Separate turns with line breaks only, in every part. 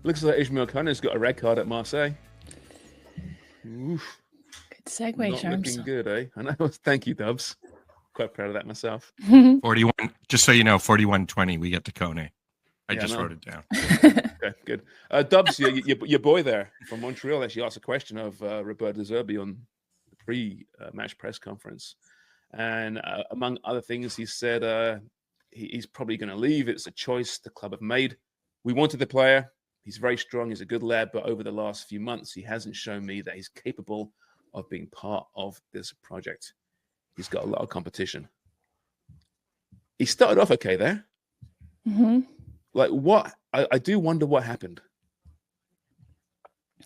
Looks like Ismaël Koné's got a red card at Marseille. Oof.
Good segue,
Not
Sharms.
looking good, eh? I know. Thank you, Dubs. Quite proud of that myself.
41. Just so you know, 41-20. We get to Koné. I just wrote it down.
Okay, good. Dubs, your boy there from Montreal actually asked a question of Roberto De Zerbi on the pre-match press conference, and among other things, he said he's probably going to leave. It's a choice the club have made. We wanted the player. He's very strong. He's a good lad, but over the last few months, he hasn't shown me that he's capable of being part of this project. He's got a lot of competition. He started off okay there.
Mm-hmm.
Like what? I do wonder what happened.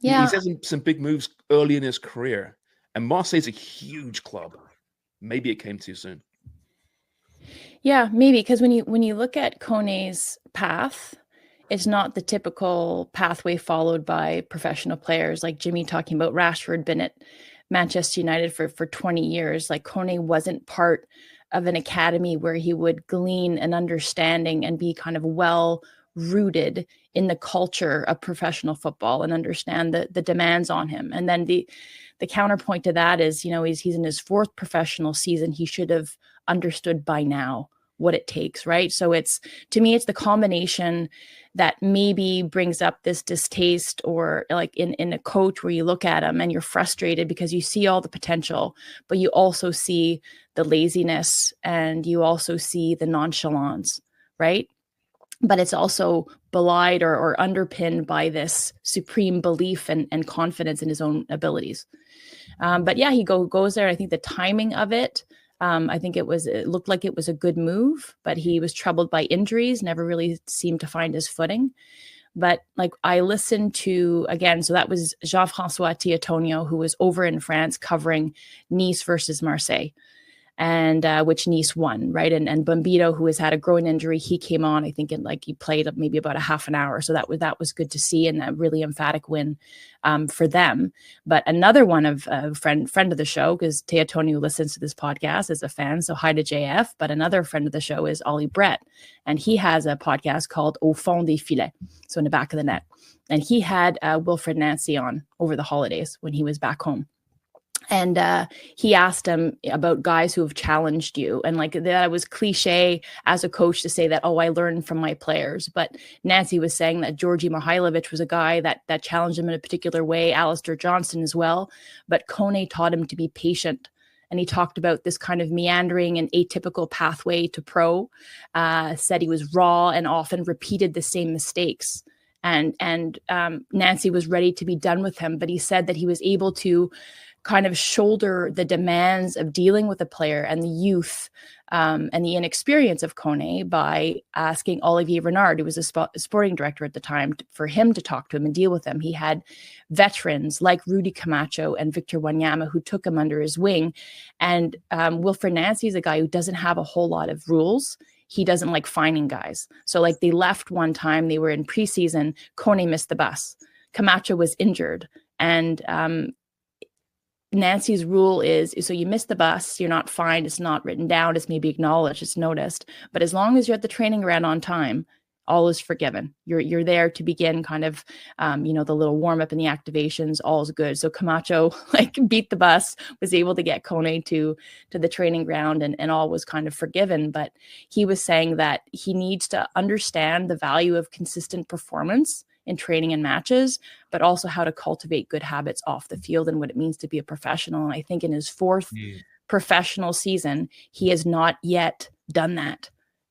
Yeah.
He's had some big moves early in his career, and Marseille's a huge club. Maybe it came too soon.
Yeah, maybe, because when you look at Koné's path, it's not the typical pathway followed by professional players like Jimmy talking about Rashford, been at Manchester United for 20 years. Like Koné wasn't part of an academy where he would glean an understanding and be kind of well rooted in the culture of professional football and understand the demands on him. And then the counterpoint to that is, he's in his fourth professional season. He should have understood by now what it takes, right? So to me, it's the combination that maybe brings up this distaste, or like in a coach where you look at him and you're frustrated because you see all the potential, but you also see the laziness and you also see the nonchalance, right? But it's also belied or underpinned by this supreme belief and confidence in his own abilities. But yeah, he goes there. I think the timing of it, I think it looked like it was a good move, but he was troubled by injuries, never really seemed to find his footing. But like I listened to, again, so that was Jean-François Théotonio, who was over in France covering Nice versus Marseille, and which Nice won, right? And Bombito, who has had a groin injury, he came on, I think, and like he played maybe about a half an hour. So that was good to see, and a really emphatic win for them. But another one of friend of the show, because Théotonio listens to this podcast as a fan, so hi to JF. But another friend of the show is Ollie Brett, and he has a podcast called Au Fond des Filets, so in the back of the net. And he had Wilfred Nancy on over the holidays when he was back home. And he asked him about guys who have challenged you. And like that was cliche as a coach to say that, I learned from my players. But Nancy was saying that Georgi Mihailovic was a guy that challenged him in a particular way, Alistair Johnston as well. But Koné taught him to be patient. And he talked about this kind of meandering and atypical pathway to pro, said he was raw and often repeated the same mistakes. And Nancy was ready to be done with him. But he said that he was able to kind of shoulder the demands of dealing with a player and the youth and the inexperience of Koné by asking Olivier Renard, who was a sporting director at the time, for him to talk to him and deal with him. He had veterans like Rudy Camacho and Victor Wanyama who took him under his wing. And Wilfred Nancy is a guy who doesn't have a whole lot of rules. He doesn't like finding guys. So like they left one time, they were in preseason, Koné missed the bus. Camacho was injured. And Nancy's rule is, so you miss the bus, you're not fined, it's not written down, it's maybe acknowledged, it's noticed. But as long as you're at the training ground on time, all is forgiven. You're there to begin kind of, the little warm up and the activations, all is good. So Camacho beat the bus, was able to get Koné to the training ground and all was kind of forgiven. But he was saying that he needs to understand the value of consistent performance in training and matches, but also how to cultivate good habits off the field and what it means to be a professional. And I think in his fourth professional season, he has not yet done that.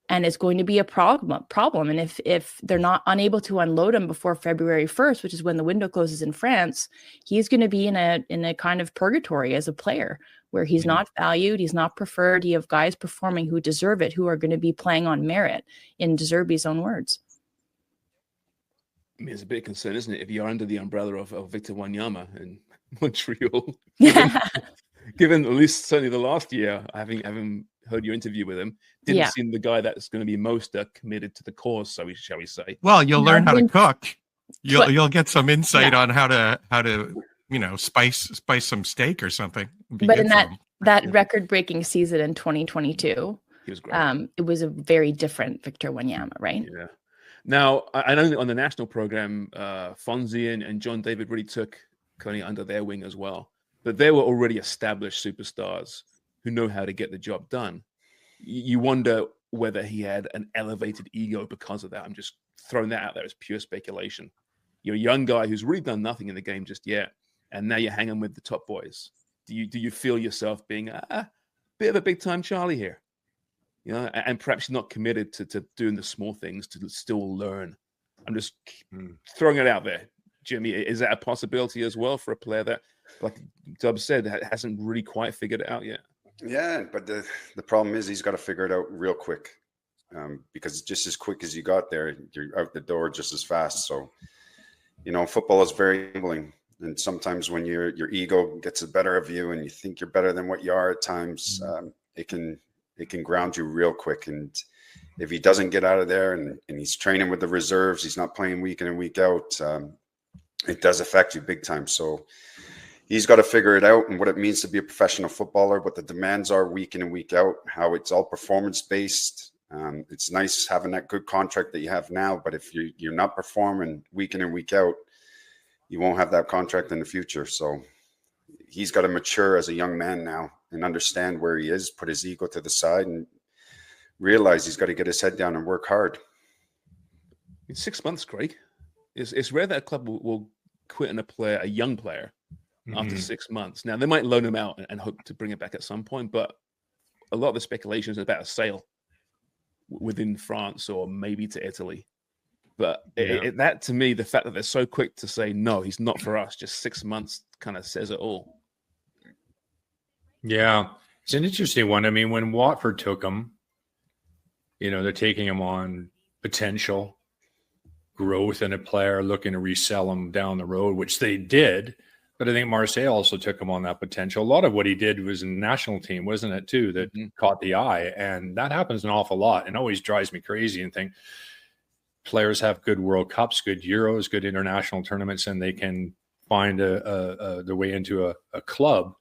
And it's going to be a problem. And if they're not unable to unload him before February 1st, which is when the window closes in France, he's going to be in a kind of purgatory as a player where he's not valued, he's not preferred. You have guys performing who deserve it, who are going to be playing on merit, in De Zerbi's own words.
I mean, it's a bit of concern, isn't it? If you're under the umbrella of Victor Wanyama in Montreal, given at least certainly the last year, having heard your interview with him, didn't seem the guy that's going to be most committed to the cause. So shall we say?
Well, you'll learn how to cook. You'll get some insight on how to spice some steak or something.
But in that record-breaking season in 2022,
he was great.
It was a very different Victor Wanyama, right?
Yeah. Now, I know that on the national program, Fonzie and John David really took Koné under their wing as well. But they were already established superstars who know how to get the job done. You wonder whether he had an elevated ego because of that. I'm just throwing that out there as pure speculation. You're a young guy who's really done nothing in the game just yet, and now you're hanging with the top boys. Do you feel yourself being a bit of a big time Charlie here? You know, and perhaps you're not committed to doing the small things to still learn. I'm just throwing it out there. Jimmy, is that a possibility as well for a player that, like Dub said, hasn't really quite figured it out yet?
Yeah, but the problem is he's got to figure it out real quick, because just as quick as you got there, you're out the door just as fast. So, you know, football is very humbling. And sometimes when your ego gets the better of you and you think you're better than what you are at times, it can ground you real quick. And if he doesn't get out of there and he's training with the reserves, he's not playing week in and week out, it does affect you big time. So he's got to figure it out and what it means to be a professional footballer, what the demands are week in and week out, how it's all performance based. It's nice having that good contract that you have now, but if you're not performing week in and week out, you won't have that contract in the future. So he's got to mature as a young man now and understand where he is, put his ego to the side and realize he's got to get his head down and work hard.
In 6 months, Craig, it's rare that a club will quit on a young player after 6 months. Now, they might loan him out and hope to bring it back at some point, but a lot of the speculation is about a sale within France or maybe to Italy. But that, to me, the fact that they're so quick to say, no, he's not for us, just 6 months kind of says it all.
Yeah, it's an interesting one. I mean, when Watford took him, you know, they're taking him on potential growth in a player, looking to resell him down the road, which they did. But I think Marseille also took him on that potential. A lot of what he did was in the national team, wasn't it, too, that caught the eye. And that happens an awful lot and always drives me crazy and think players have good World Cups, good Euros, good international tournaments, and they can find their way into a club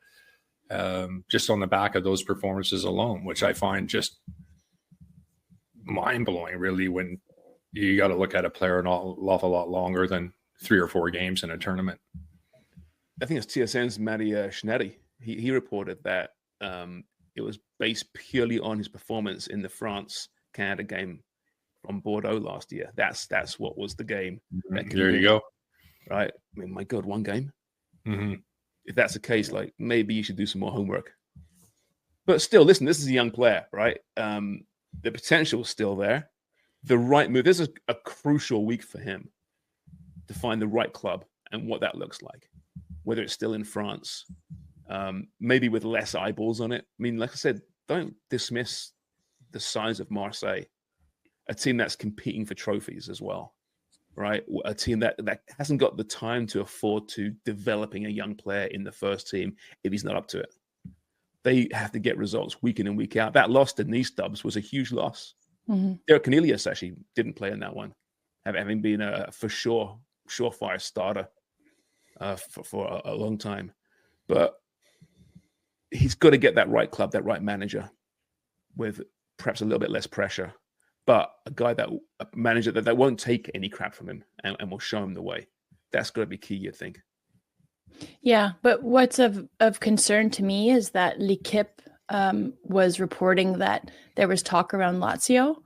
just on the back of those performances alone, which I find just mind-blowing, really, when you got to look at a player an awful lot longer than 3 or 4 games in a tournament.
I think it's TSN's Matty Schnetti. He reported that it was based purely on his performance in the France-Canada game from Bordeaux last year. That's what was the game.
There you go.
Right? I mean, my God, one game. If that's the case, like, maybe you should do some more homework. But still, listen, this is a young player, right? The potential is still there. The right move. This is a crucial week for him to find the right club and what that looks like. Whether it's still in France, maybe with less eyeballs on it. I mean, like I said, don't dismiss the size of Marseille, a team that's competing for trophies as well, right? A team that hasn't got the time to afford to developing a young player in the first team if he's not up to it. They have to get results week in and week out. That loss to Nice Dubs was a huge loss. Derek Cornelius actually didn't play in that one, having been a for sure surefire starter for a long time. But he's got to get that right club, that right manager with perhaps a little bit less pressure, but a manager that won't take any crap from him and will show him the way. That's got to be key, you'd think.
Yeah, but what's of concern to me is that L'Equipe was reporting that there was talk around Lazio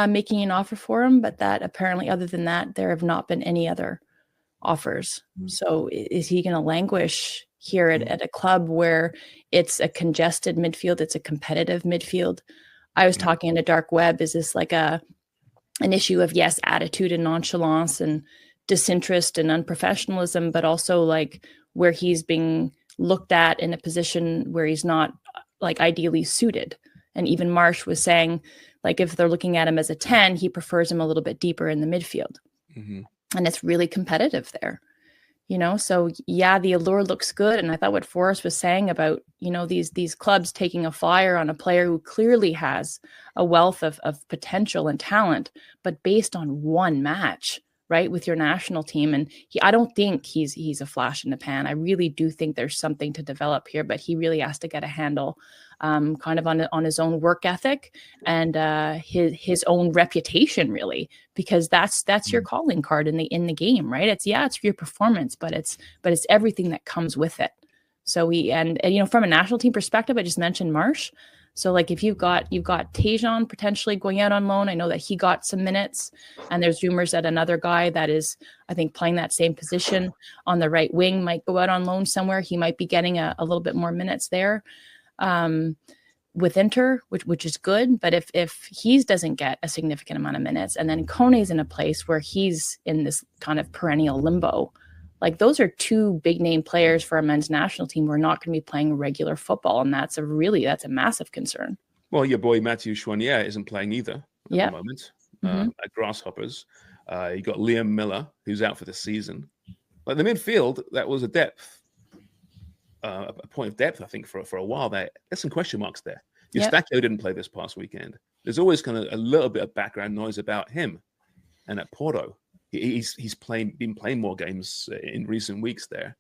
making an offer for him, but that apparently other than that, there have not been any other offers. So is he going to languish here at a club where it's a congested midfield, it's a competitive midfield? I was talking in the dark web, is this like an issue of, yes, attitude and nonchalance and disinterest and unprofessionalism, but also like where he's being looked at in a position where he's not like ideally suited. And even Marsh was saying, like, if they're looking at him as a 10, he prefers him a little bit deeper in the midfield. And it's really competitive there, you know? So yeah, the allure looks good. And I thought what Forrest was saying about, you know, these clubs taking a flyer on a player who clearly has a wealth of potential and talent, but based on one match, right, with your national team. And I don't think he's a flash in the pan. I really do think there's something to develop here, but he really has to get a handle kind of on his own work ethic and his own reputation, really, because that's your calling card in the game, right? It's your performance, but it's everything that comes with it. So and from a national team perspective, I just mentioned Marsh. So like if you've got Tajon potentially going out on loan, I know that he got some minutes, and there's rumors that another guy that is, I think, playing that same position on the right wing might go out on loan somewhere. He might be getting a little bit more minutes there with Inter, which is good. But if he doesn't get a significant amount of minutes, and then Koné's in a place where he's in this kind of perennial limbo, like those are two big name players for a men's national team who are not going to be playing regular football. And that's a massive concern.
Well, your boy Mathieu Choinière isn't playing either at the moment at Grasshoppers. You got Liam Miller, who's out for the season. Like the midfield, that was a point of depth, I think, for a while there. There's some question marks there. Eustachio didn't play this past weekend. There's always kind of a little bit of background noise about him. And at Porto, he's been playing more games in recent weeks there.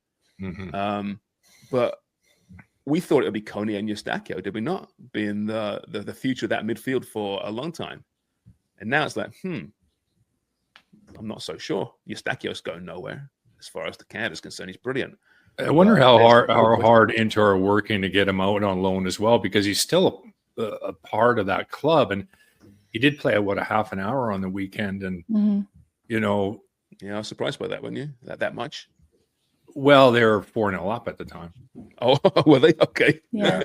But we thought it would be Koné and Eustachio, did we not? Being the future of that midfield for a long time. And now it's like, I'm not so sure. Eustachio's going nowhere as far as the camp is concerned. He's brilliant.
I wonder how hard Inter are working to get him out on loan as well, because he's still a part of that club. And he did play a half an hour on the weekend. And,
Yeah, I was surprised by that, weren't you? That much?
Well, they were 4-0 up at the time.
Oh, were they? Okay.
Yeah.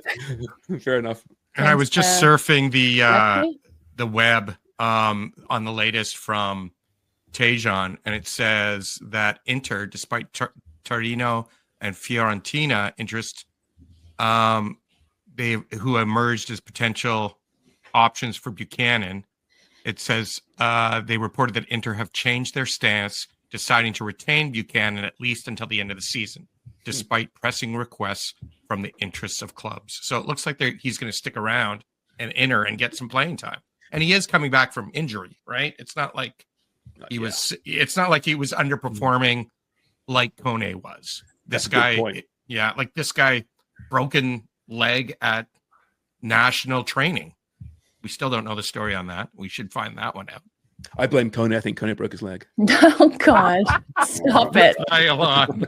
Fair enough.
And I was just surfing the web on the latest from Tajon, and it says that Inter, despite Torino and Fiorentina interest, who emerged as potential options for Buchanan, it says they reported that Inter have changed their stance, deciding to retain Buchanan at least until the end of the season, despite pressing requests from the interests of clubs. So it looks like he's going to stick around and enter and get some playing time. And he is coming back from injury, right? It's not like he was underperforming like Koné was. This guy, this guy, broken leg at national training. We still don't know the story on that. We should find that one out.
I blame Koné. I think Koné broke his leg.
Oh, God. Stop it.
Pile on.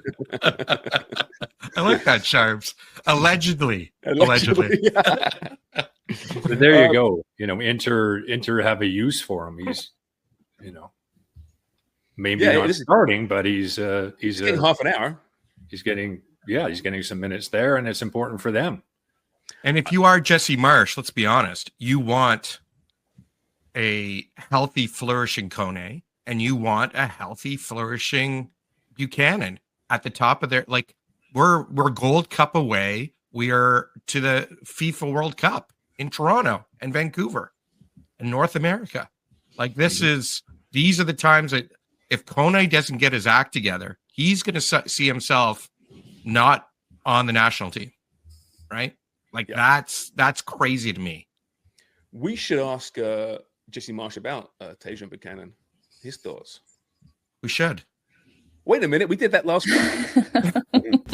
I like that, Sharps. Allegedly.
Yeah.
But there you go. Inter have a use for him. He's, maybe not starting, but he's
getting half an hour.
He's getting some minutes there, and it's important for them.
And if you are Jesse Marsh, let's be honest, you want a healthy, flourishing Koné, and you want a healthy, flourishing Buchanan at the top of their, like, we're Gold Cup away. We are to the FIFA World Cup in Toronto and Vancouver and North America. Like, these are the times that if Koné doesn't get his act together, he's going to see himself not on the national team, right? Like, that's crazy to me.
We should ask Jesse Marsh about Tajon Buchanan, his thoughts.
We should.
Wait a minute, we did that last week.